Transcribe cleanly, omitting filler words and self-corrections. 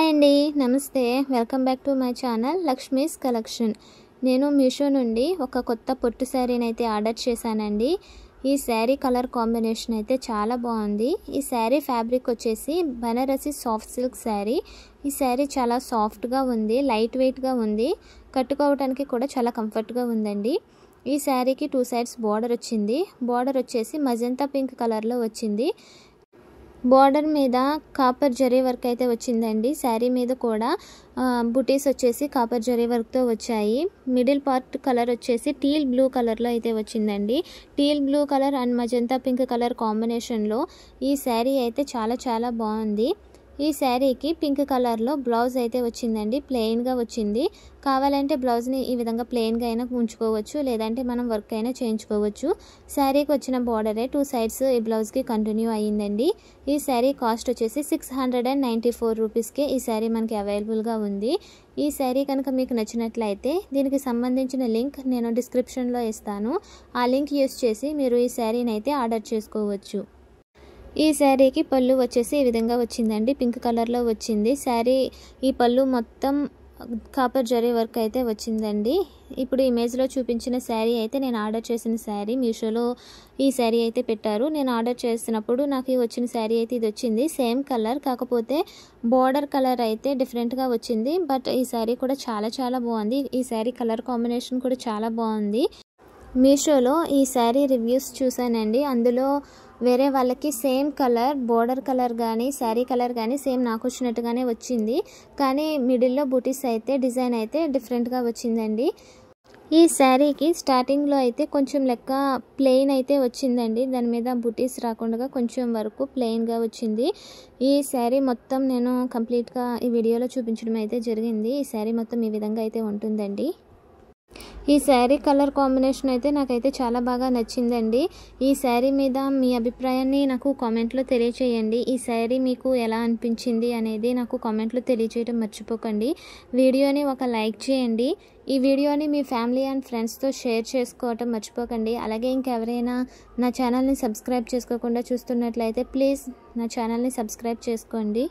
Hi అండి, నమస్తే. Welcome back to my channel Lakshmi's collection. నేను మీషో నుండి ఒక కొత్త పొట్టు శారీని అయితే ఆర్డర్ చేశానండి. ఈ శారీ కలర్ కాంబినేషన్ అయితే చాలా బాగుంది. ఈ శారీ ఫ్యాబ్రిక్ వచ్చేసి బనారసి సాఫ్ట్ సిల్క్ శారీ. ఈ శారీ చాలా సాఫ్ట్గా ఉంది, లైట్ వెయిట్గా ఉంది, కట్టుకోవడానికి కూడా చాలా కంఫర్ట్గా ఉందండి. ఈ శారీకి 2 సైడ్స్ బార్డర్ వచ్చింది. బార్డర్ వచ్చేసి మజంతా పింక్ కలర్లో వచ్చింది. బార్డర్ మీద కాపర్ జరీ వర్క్ అయితే వచ్చిందండి. శారీ మీద కూడా బుటీస్ వచ్చేసి కాపర్ జరీ వర్క్తో వచ్చాయి. మిడిల్ పార్ట్ కలర్ వచ్చేసి టీల్ బ్లూ కలర్లో అయితే వచ్చిందండి. Teal blue colour and magenta pink colour కాంబినేషన్లో ఈ శారీ అయితే చాలా బాగుంది. ఈ శారీకి పింక్ కలర్లో బ్లౌజ్ అయితే వచ్చిందండి, ప్లెయిన్గా వచ్చింది. కావాలంటే బ్లౌజ్ని ఈ విధంగా ప్లెయిన్గా అయినా ఉంచుకోవచ్చు, లేదంటే మనం వర్క్ అయినా చేయించుకోవచ్చు. శారీకి వచ్చిన బార్డరే 2 సైడ్స్ ఈ బ్లౌజ్కి కంటిన్యూ అయ్యిందండి. ఈ శారీ కాస్ట్ వచ్చేసి 694 రూపీస్కే ఈ శారీ మనకి అవైలబుల్గా ఉంది. ఈ శారీ కనుక మీకు నచ్చినట్లయితే దీనికి సంబంధించిన లింక్ నేను డిస్క్రిప్షన్లో ఇస్తాను. ఆ లింక్ యూస్ చేసి మీరు ఈ శారీని అయితే ఆర్డర్ చేసుకోవచ్చు. ఈ శారీకి పళ్ళు వచ్చేసి ఈ విధంగా వచ్చిందండి, పింక్ కలర్లో వచ్చింది. శారీ ఈ పళ్ళు మొత్తం కాపర్ జరీ వర్క్ అయితే వచ్చిందండి. ఇప్పుడు ఇమేజ్లో చూపించిన శారీ అయితే నేను ఆర్డర్ చేసిన శారీ. మీషోలో ఈ శారీ అయితే పెట్టారు. నేను ఆర్డర్ చేసినప్పుడు నాకు వచ్చిన శారీ అయితే ఇది వచ్చింది. సేమ్ కలర్, కాకపోతే బార్డర్ కలర్ అయితే డిఫరెంట్గా వచ్చింది. బట్ ఈ శారీ కూడా చాలా బాగుంది. ఈ శారీ కలర్ కాంబినేషన్ కూడా చాలా బాగుంది. మీషోలో ఈ శారీ రివ్యూస్ చూసానండి. అందులో వేరే వాళ్ళకి సేమ్ కలర్, బోర్డర్ కలర్ కానీ శారీ కలర్ కానీ సేమ్ నాకు వచ్చినట్టుగానే వచ్చింది. కానీ మిడిల్లో బూటీస్ అయితే డిజైన్ అయితే డిఫరెంట్గా వచ్చిందండి. ఈ శారీకి స్టార్టింగ్లో అయితే కొంచెం లెక్క ప్లెయిన్ అయితే వచ్చిందండి. దాని మీద బూటీస్ రాకుండా కొంచెం వరకు ప్లెయిన్గా వచ్చింది. ఈ శారీ మొత్తం నేను కంప్లీట్గా ఈ వీడియోలో చూపించడం అయితే జరిగింది. ఈ శారీ మొత్తం ఈ విధంగా అయితే ఉంటుందండి. ఈ శారీ కలర్ కాంబినేషన్ అయితే నాకైతే చాలా బాగా నచ్చిందండి. ఈ శారీ మీద మీ అభిప్రాయాన్ని నాకు కామెంట్లో తెలియచేయండి. ఈ శారీ మీకు ఎలా అనిపించింది అనేది నాకు కామెంట్లో తెలియచేయడం మర్చిపోకండి. వీడియోని ఒక లైక్ చేయండి. ఈ వీడియోని మీ ఫ్యామిలీ అండ్ ఫ్రెండ్స్తో షేర్ చేసుకోవటం మర్చిపోకండి. అలాగే ఇంకెవరైనా నా ఛానల్ని సబ్స్క్రైబ్ చేసుకోకుండా చూస్తున్నట్లయితే ప్లీజ్ నా ఛానల్ని సబ్స్క్రైబ్ చేసుకోండి.